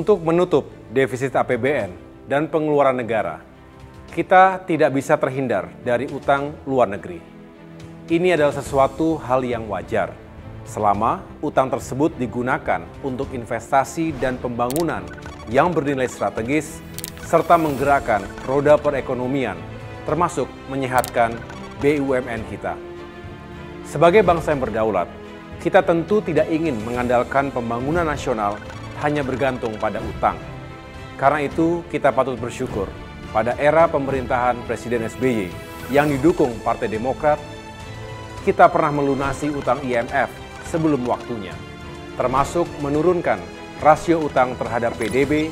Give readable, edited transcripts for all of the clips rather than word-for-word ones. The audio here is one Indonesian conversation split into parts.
Untuk menutup defisit APBN dan pengeluaran negara, kita tidak bisa terhindar dari utang luar negeri. Ini adalah sesuatu hal yang wajar, selama utang tersebut digunakan untuk investasi dan pembangunan yang bernilai strategis, serta menggerakkan roda perekonomian, termasuk menyehatkan BUMN kita. Sebagai bangsa yang berdaulat, kita tentu tidak ingin mengandalkan pembangunan nasional hanya bergantung pada utang. Karena itu, kita patut bersyukur pada era pemerintahan Presiden SBY yang didukung Partai Demokrat, kita pernah melunasi utang IMF sebelum waktunya, termasuk menurunkan rasio utang terhadap PDB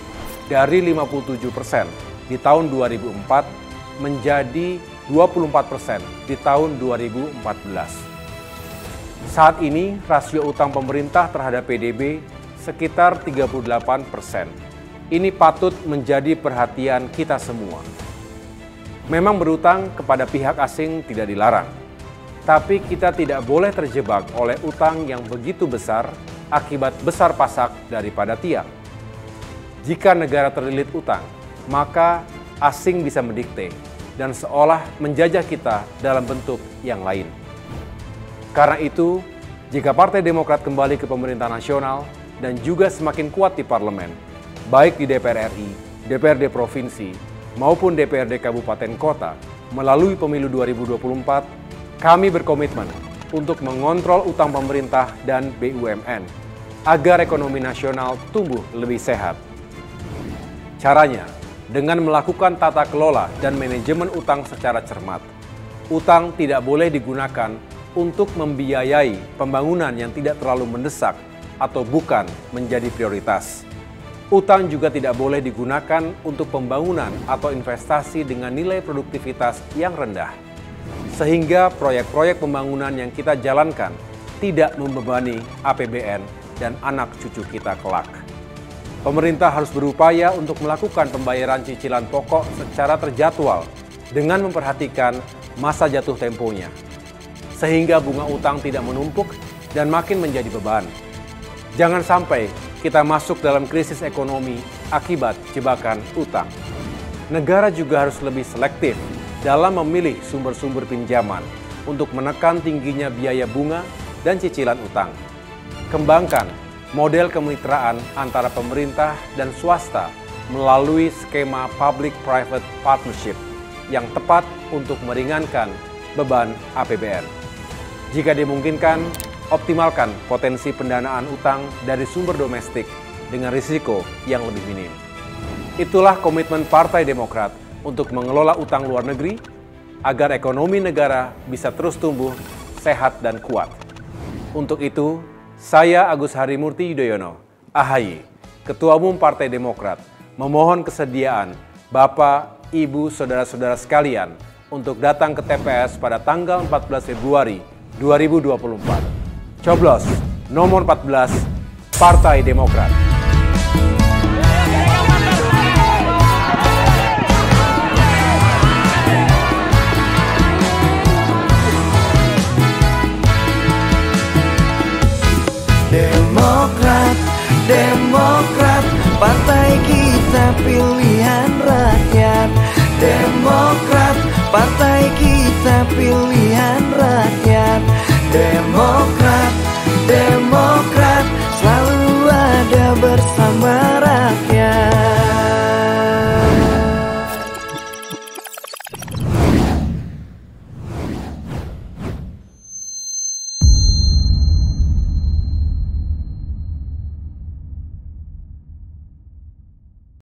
dari 57% di tahun 2004 menjadi 24% di tahun 2014. Saat ini, rasio utang pemerintah terhadap PDB sekitar 38%. Ini patut menjadi perhatian kita semua. Memang berutang kepada pihak asing tidak dilarang, tapi kita tidak boleh terjebak oleh utang yang begitu besar akibat besar pasak daripada tiang. Jika negara terlilit utang, maka asing bisa mendikte dan seolah menjajah kita dalam bentuk yang lain. Karena itu, jika Partai Demokrat kembali ke pemerintahan nasional dan juga semakin kuat di parlemen, baik di DPR RI, DPRD Provinsi, maupun DPRD Kabupaten Kota, melalui pemilu 2024, kami berkomitmen untuk mengontrol utang pemerintah dan BUMN, agar ekonomi nasional tumbuh lebih sehat. Caranya, dengan melakukan tata kelola dan manajemen utang secara cermat. Utang tidak boleh digunakan untuk membiayai pembangunan yang tidak terlalu mendesak atau bukan menjadi prioritas. Utang juga tidak boleh digunakan untuk pembangunan atau investasi dengan nilai produktivitas yang rendah, sehingga proyek-proyek pembangunan yang kita jalankan tidak membebani APBN dan anak cucu kita kelak. Pemerintah harus berupaya untuk melakukan pembayaran cicilan pokok secara terjadwal dengan memperhatikan masa jatuh temponya, sehingga bunga utang tidak menumpuk dan makin menjadi beban. Jangan sampai kita masuk dalam krisis ekonomi akibat jebakan utang. Negara juga harus lebih selektif dalam memilih sumber-sumber pinjaman untuk menekan tingginya biaya bunga dan cicilan utang. Kembangkan model kemitraan antara pemerintah dan swasta melalui skema public-private partnership yang tepat untuk meringankan beban APBN. Jika dimungkinkan, optimalkan potensi pendanaan utang dari sumber domestik dengan risiko yang lebih minim. Itulah komitmen Partai Demokrat untuk mengelola utang luar negeri agar ekonomi negara bisa terus tumbuh, sehat, dan kuat. Untuk itu, saya Agus Harimurti Yudhoyono, AHY, Ketua Umum Partai Demokrat, memohon kesediaan Bapak, Ibu, Saudara-saudara sekalian untuk datang ke TPS pada tanggal 14 Februari 2024. Coblos nomor 14 Partai Demokrat. Demokrat, Demokrat, partai kita pilihan rakyat. Demokrat, partai kita pilihan rakyat. Demokrat.